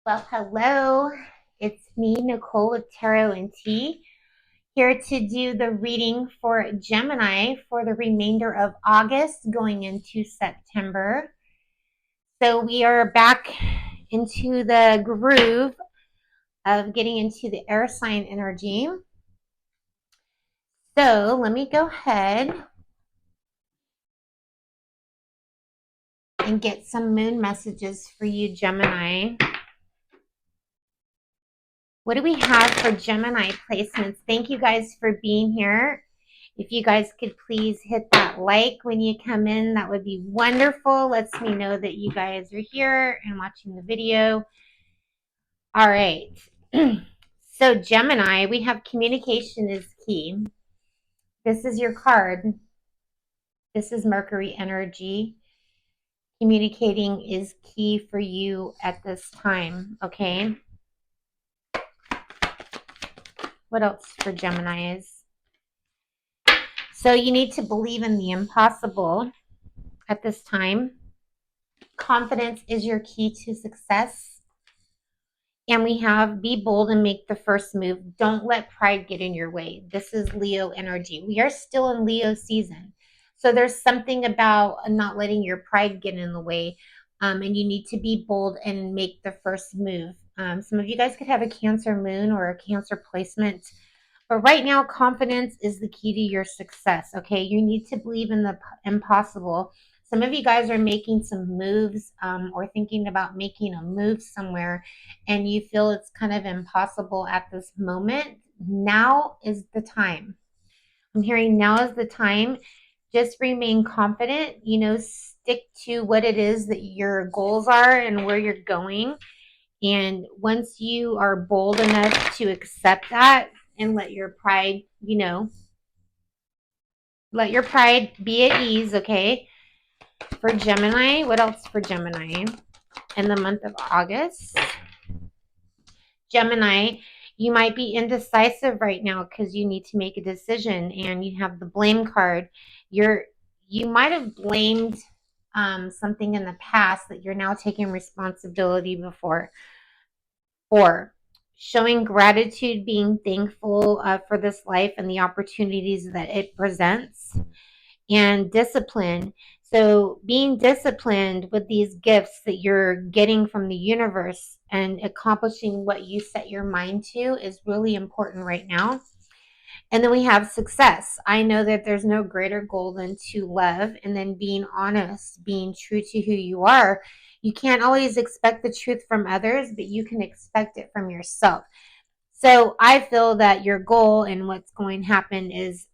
Well, hello. It's me, Nicole with Tarot and Tea, here to do the reading for Gemini for the remainder of August going into September. So we are back into the groove of getting into the air sign energy. So let me go ahead and get some moon messages for you, Gemini. What do we have for Gemini placements? Thank you guys for being here. If you guys could please hit that like when you come in, that would be wonderful. Lets me know that you guys are here and watching the video. All right. So Gemini, we have communication is key. This is your card. This is Mercury energy. Communicating is key for you at this time, okay? What else for Geminis? So you need to believe in the impossible at this time. Confidence is your key to success. And we have be bold and make the first move. Don't let pride get in your way. This is Leo energy. We are still in Leo season. So there's something about not letting your pride get in the way. And you need to be bold and make the first move. Some of you guys could have a Cancer moon or a Cancer placement. But right now, confidence is the key to your success. Okay. You need to believe in the impossible. Some of you guys are making some moves or thinking about making a move somewhere, and you feel it's kind of impossible at this moment. Now is the time. I'm hearing now is the time. Just remain confident, stick to what it is that your goals are and where you're going. And once you are bold enough to accept that and let your pride, let your pride be at ease, okay? For Gemini, what else for Gemini in the month of August? Gemini, you might be indecisive right now because you need to make a decision and you have the blame card. You might have blamed something in the past that you're now taking responsibility before. Or showing gratitude, being thankful for this life and the opportunities that it presents, and discipline. So, being disciplined with these gifts that you're getting from the universe and accomplishing what you set your mind to is really important right now. And then we have success. I know that there's no greater goal than to love and then being honest, being true to who you are. You can't always expect the truth from others, but you can expect it from yourself. So I feel that your goal and what's going to happen is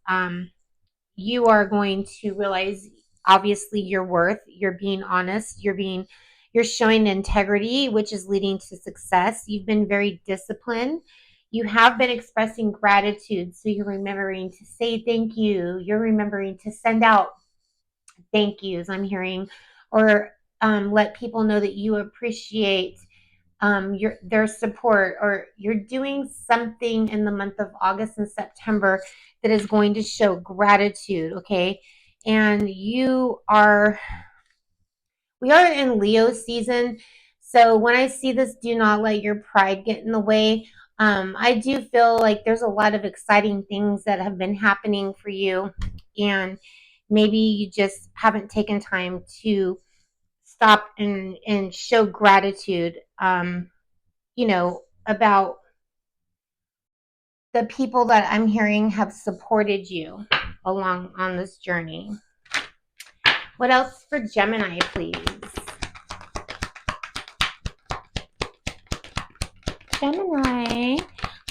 you are going to realize obviously your worth, you're being honest, you're showing integrity, which is leading to success. You've been very disciplined. You have been expressing gratitude, so you're remembering to say thank you. You're remembering to send out thank yous, I'm hearing, or let people know that you appreciate their support, or you're doing something in the month of August and September that is going to show gratitude, okay? And we are in Leo season. So when I see this, do not let your pride get in the way. I do feel like there's a lot of exciting things that have been happening for you, and maybe you just haven't taken time to stop and show gratitude. About the people that I'm hearing have supported you along on this journey. What else for Gemini, please? Gemini.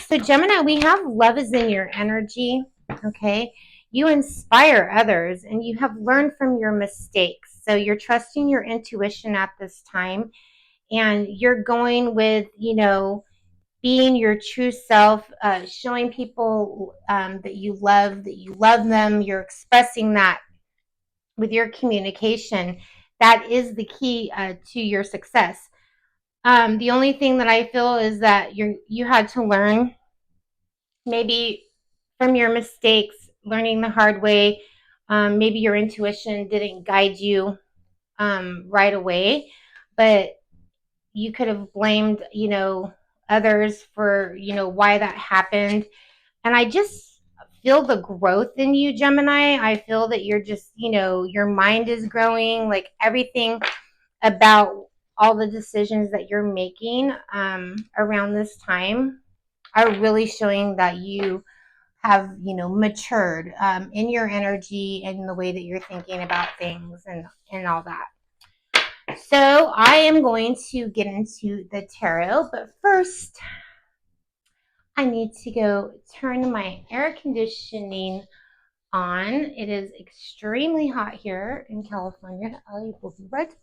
So, Gemini, we have love is in your energy, okay? You inspire others and you have learned from your mistakes. So, you're trusting your intuition at this time and you're going with, being your true self, showing people that you love them. You're expressing that with your communication. That is the key to your success. The only thing that I feel is that you had to learn maybe from your mistakes, learning the hard way. Maybe your intuition didn't guide you right away, but you could have blamed, others for, why that happened. And I just feel the growth in you, Gemini. I feel that you're just, your mind is growing, like everything about all the decisions that you're making around this time are really showing that you have, matured in your energy and the way that you're thinking about things and all that. So I am going to get into the tarot, but first I need to go turn my air conditioning on. It is extremely hot here in California. I will be right back.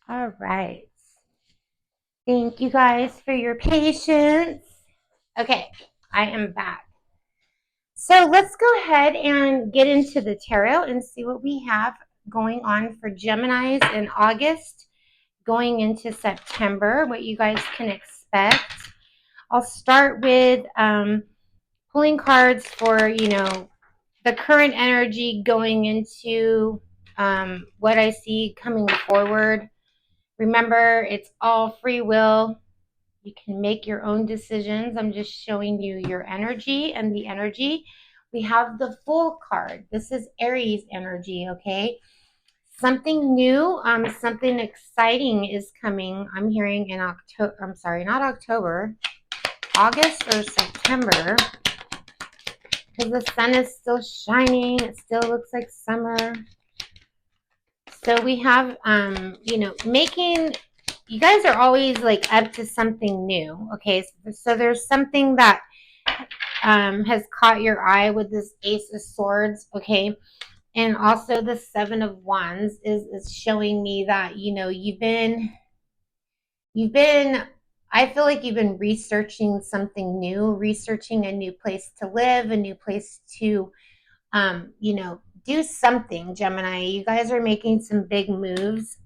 All right. Thank you guys for your patience. Okay, I am back. So let's go ahead and get into the tarot and see what we have going on for Geminis in August, going into September, what you guys can expect. I'll start with pulling cards for, the current energy going into what I see coming forward. Remember, it's all free will. You can make your own decisions. I'm just showing you your energy and the energy. We have the Fool card. This is Aries energy, okay? Something new, something exciting is coming. I'm hearing in October. I'm sorry, not October, August or September, because the sun is still shining. It still looks like summer. So we have, making, you guys are always like up to something new. Okay. So there's something that has caught your eye with this Ace of Swords. Okay. And also the Seven of Wands is showing me that, you've been, I feel like you've been researching something new, researching a new place to live, a new place to, do something, Gemini. You guys are making some big moves.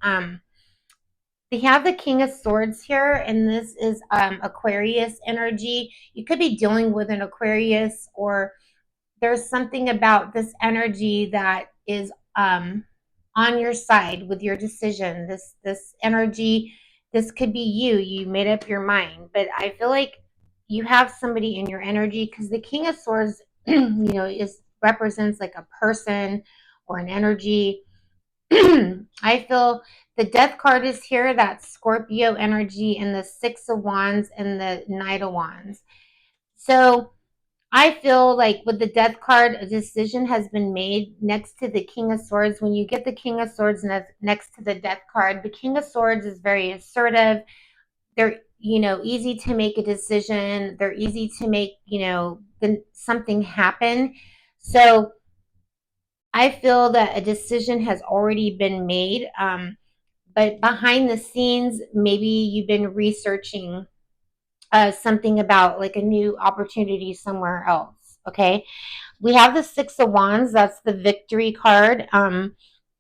We have the King of Swords here, and this is Aquarius energy. You could be dealing with an Aquarius, or there's something about this energy that is on your side with your decision. This energy, this could be you. You made up your mind, but I feel like you have somebody in your energy, because the King of Swords, is represents like a person or an energy. I feel the Death card is here. That's Scorpio energy, and the Six of Wands and the Knight of Wands. So I feel like with the Death card, a decision has been made next to the King of Swords. When you get the King of Swords next to the Death card, the King of Swords is very assertive. They're, easy to make a decision. They're easy to make, something happen. So I feel that a decision has already been made. But behind the scenes, maybe you've been researching something about like a new opportunity somewhere else. Okay. We have the Six of Wands. That's the victory card.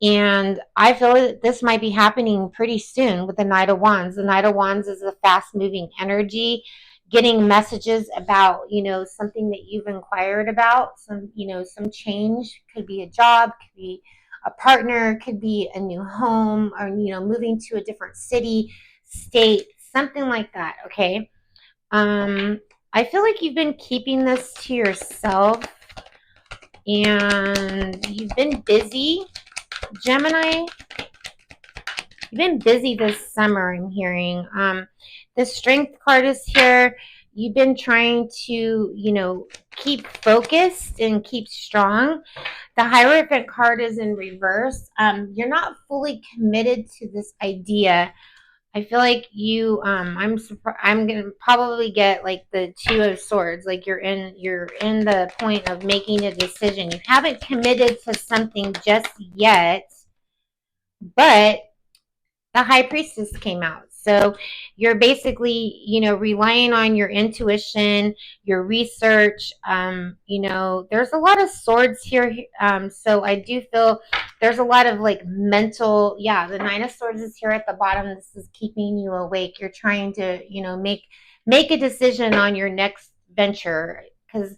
And I feel that this might be happening pretty soon with the Knight of Wands. The Knight of Wands is a fast moving energy, getting messages about, something that you've inquired about, some change. Could be a job, could be a partner, could be a new home, or, moving to a different city, state, something like that. Okay. I feel like you've been keeping this to yourself, and you've been busy, Gemini. You've been busy this summer, I'm hearing. The Strength card is here. You've been trying to, keep focused and keep strong. The Hierophant card is in reverse. You're not fully committed to this idea. I feel like you I'm gonna probably get like the Two of Swords. Like you're in the point of making a decision. You haven't committed to something just yet, but the High Priestess came out. So you're basically, relying on your intuition, your research. There's a lot of swords here. So I do feel there's a lot of like mental, yeah, the Nine of Swords is here at the bottom. This is keeping you awake. You're trying to, make a decision on your next venture, because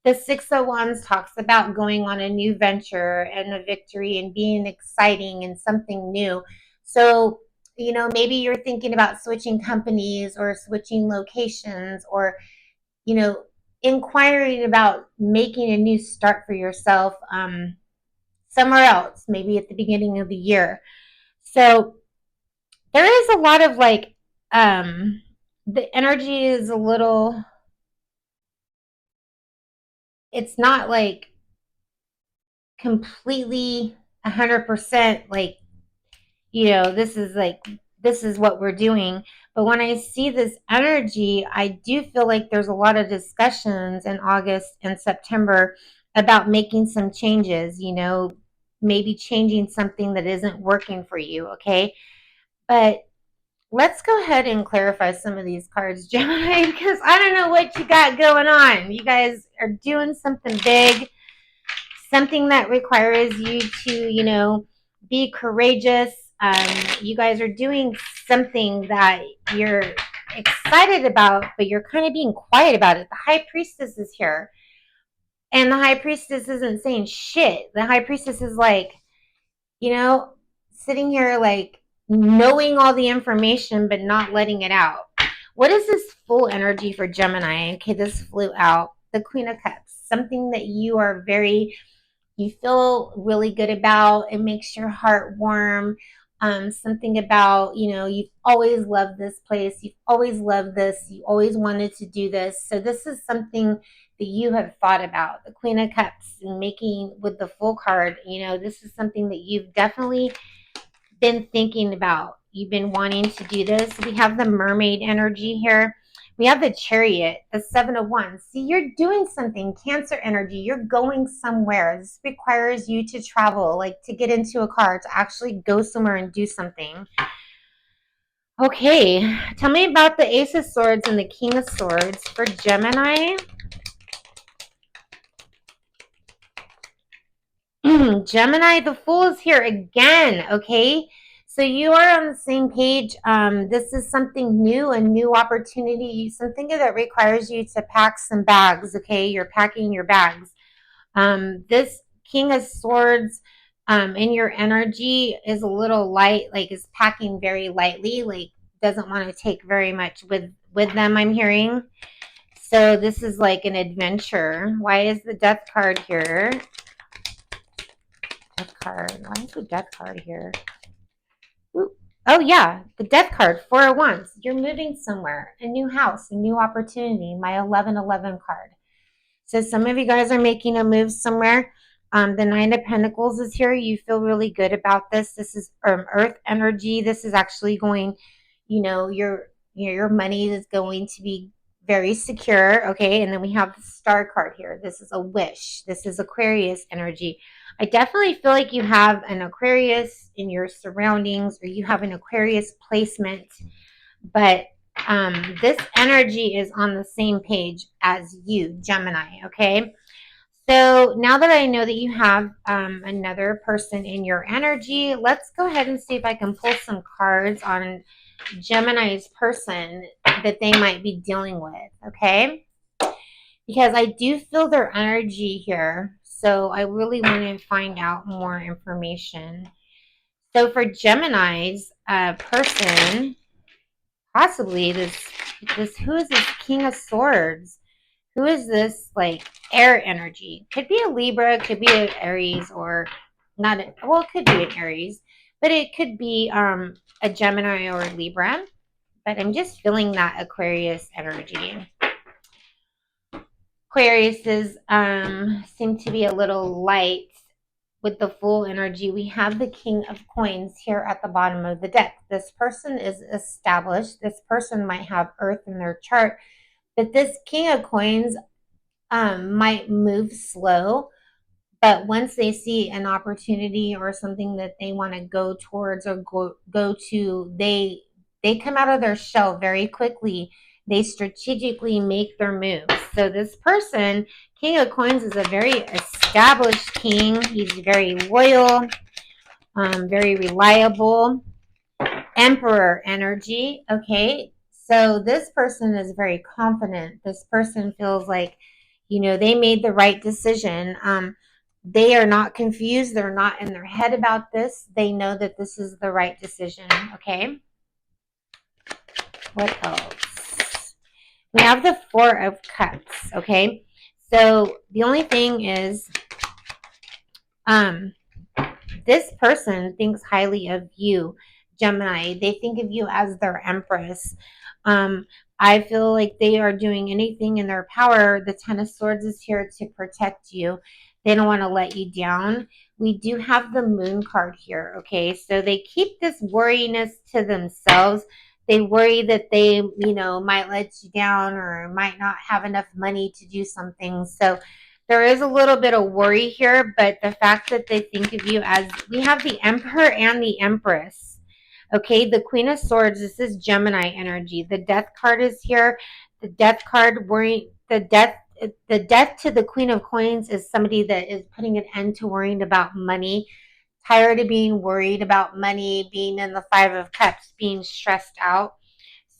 the Six of Wands talks about going on a new venture and a victory and being exciting and something new. So, maybe you're thinking about switching companies or switching locations, or, you know, inquiring about making a new start for yourself somewhere else, maybe at the beginning of the year. So there is a lot of like, the energy is a little, it's not like completely 100% like, this is what we're doing. But when I see this energy, I do feel like there's a lot of discussions in August and September about making some changes, maybe changing something that isn't working for you. Okay, but let's go ahead and clarify some of these cards, Gemini, because I don't know what you got going on. You guys are doing something big, something that requires you to, be courageous. You guys are doing something that you're excited about, but you're kind of being quiet about it. The High Priestess is here, and the High Priestess isn't saying shit. The High Priestess is like, you know, sitting here like knowing all the information, but not letting it out. What is this full energy for Gemini? Okay, this flew out. The Queen of Cups, something that you feel really good about. It makes your heart warm. Something about, you've always loved this place. You've always loved this. You always wanted to do this. So this is something that you have thought about. The Queen of Cups and making with the full card, this is something that you've definitely been thinking about. You've been wanting to do this. We have the Mermaid energy here. We have the Chariot, the Seven of Wands. See, you're doing something, Cancer energy. You're going somewhere. This requires you to travel, like to get into a car, to actually go somewhere and do something. Okay, tell me about the Ace of Swords and the King of Swords for Gemini. Gemini, the Fool is here again, okay? So you are on the same page. This is something new, a new opportunity, something that requires you to pack some bags, okay? You're packing your bags. This King of Swords in your energy is a little light, like is packing very lightly, like doesn't want to take very much with them, I'm hearing. So this is like an adventure. Why is the Death card here? Death card. Why is the Death card here? Ooh. Oh yeah, the Death card, Four of Wands. You're moving somewhere, a new house, a new opportunity. My 1111 card. So some of you guys are making a move somewhere. The Nine of Pentacles is here. You feel really good about this. This is Earth energy. This is actually going, your money is going to be very secure. Okay, and then we have the Star card here. This is a wish. This is Aquarius energy. I definitely feel like you have an Aquarius in your surroundings, or you have an Aquarius placement, but this energy is on the same page as you, Gemini, okay? So now that I know that you have another person in your energy, let's go ahead and see if I can pull some cards on Gemini's person that they might be dealing with, okay? Because I do feel their energy here, so I really want to find out more information. So for Gemini's person, possibly this who is this King of Swords? Who is this like air energy? Could be a Libra, could be an Aries, or not well, it could be an Aries, but it could be a Gemini or a Libra. But I'm just feeling that Aquarius energy. Aquariuses seem to be a little light with the full energy. We have the King of Coins here at the bottom of the deck. This person is established. This person might have Earth in their chart, but this King of Coins might move slow. But once they see an opportunity or something that they want to go towards or go to, they they come out of their shell very quickly. They strategically make their moves. So this person, King of Coins, is a very established king. He's very loyal, very reliable. Emperor energy. Okay. So this person is very confident. This person feels like, they made the right decision. They are not confused. They're not in their head about this. They know that this is the right decision. Okay. What else? We have the Four of Cups. Okay. So the only thing is, this person thinks highly of you, Gemini. They think of you as their empress. Um, I feel like they are doing anything in their power. The Ten of Swords is here to protect you. They don't want to let you down. We do have the Moon card here, okay? So they keep this worriness to themselves. They worry that they, might let you down or might not have enough money to do something. So there is a little bit of worry here, but the fact that they think of you as, we have the Emperor and the Empress. Okay, the Queen of Swords, this is Gemini energy. The Death card is here. The Death card, worrying, the death to the Queen of Coins is somebody that is putting an end to worrying about money, tired of being worried about money, being in the Five of Cups, being stressed out.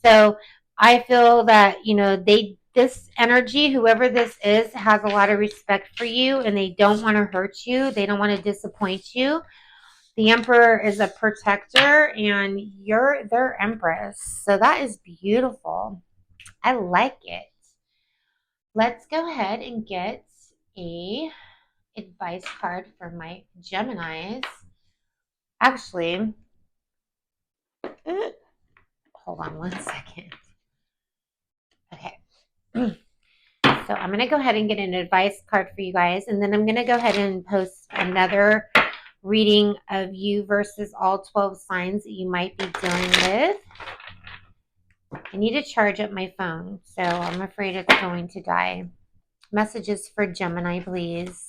So I feel that, this energy, whoever this is, has a lot of respect for you and they don't want to hurt you. They don't want to disappoint you. The Emperor is a protector and you're their Empress. So that is beautiful. I like it. Let's go ahead and get a advice card for my Geminis. Actually, hold on one second. Okay. So I'm going to go ahead and get an advice card for you guys. And then I'm going to go ahead and post another reading of you versus all 12 signs that you might be dealing with. I need to charge up my phone, so I'm afraid it's going to die. Messages for Gemini, please.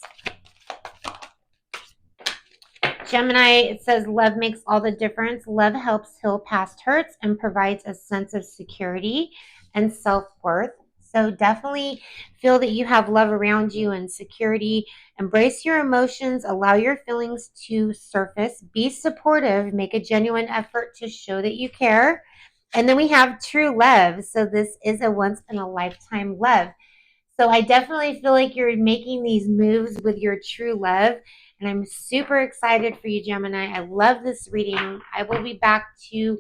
Gemini, it says love makes all the difference. Love helps heal past hurts and provides a sense of security and self-worth. So definitely feel that you have love around you and security. Embrace your emotions. Allow your feelings to surface. Be supportive. Make a genuine effort to show that you care. And then we have true love. So this is a once in a lifetime love. So I definitely feel like you're making these moves with your true love. And I'm super excited for you, Gemini. I love this reading. I will be back to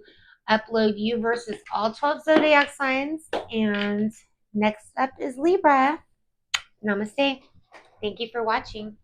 upload you versus all 12 zodiac signs. And next up is Libra. Namaste. Thank you for watching.